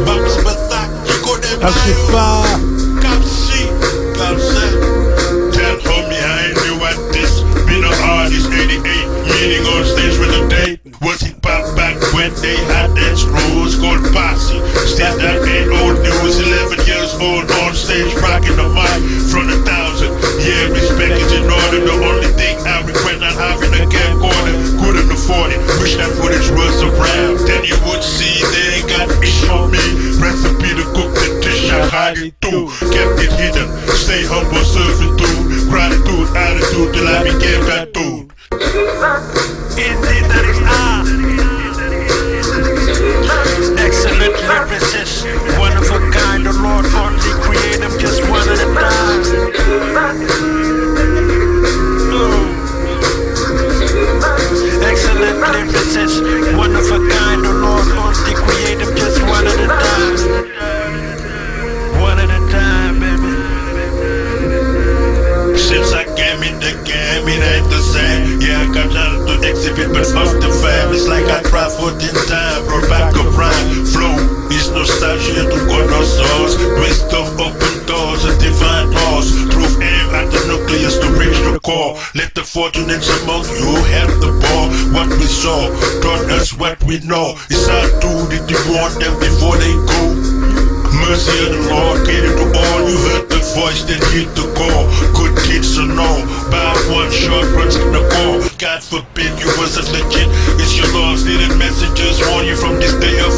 Bams Basak, you go there, Shiffai Kapsi, Kapsa. Tell homie I ain't new at this. Been an artist, 88, meeting on stage with a date. Was he pop back when they had that rules called Posse? Still that ain't old news, 11 years old on stage, rocking the mic from 1,000. Yeah, respect is in order. The only thing I regret not having a camcorder, couldn't afford it. Wish that footage was around. Then you would see they ain't got issue on me. Recipe to cook the dish, I hide it too. Kept it hidden, stay humble, serving food. Gratitude, attitude till I became that dude. Indeed, that is I. Excellent lyricist, one of a kind. The Lord only create them just one at a time. Excellent lyricist, one of a kind. The Lord only create them just one at a time. One at a time, baby. Since I came in the game, it ain't the same. Yeah, I got trying to exhibit, but off the fame. It's like I cried 14 times, brought back a rhyme. Flow is nostalgia to God no source. Wisdom open doors and divine laws. Truth aim at the nucleus to reach the core. Let the fortunates among you have the ball. What we saw taught us what we know. It's our duty to warn them before they go. Mercy of the Lord, cater to all. You heard the voice, then hit the call. Good kids to know. Bad one short runs in the call. God forbid you wasn't legit. It's your laws, needed messengers warn you from this day of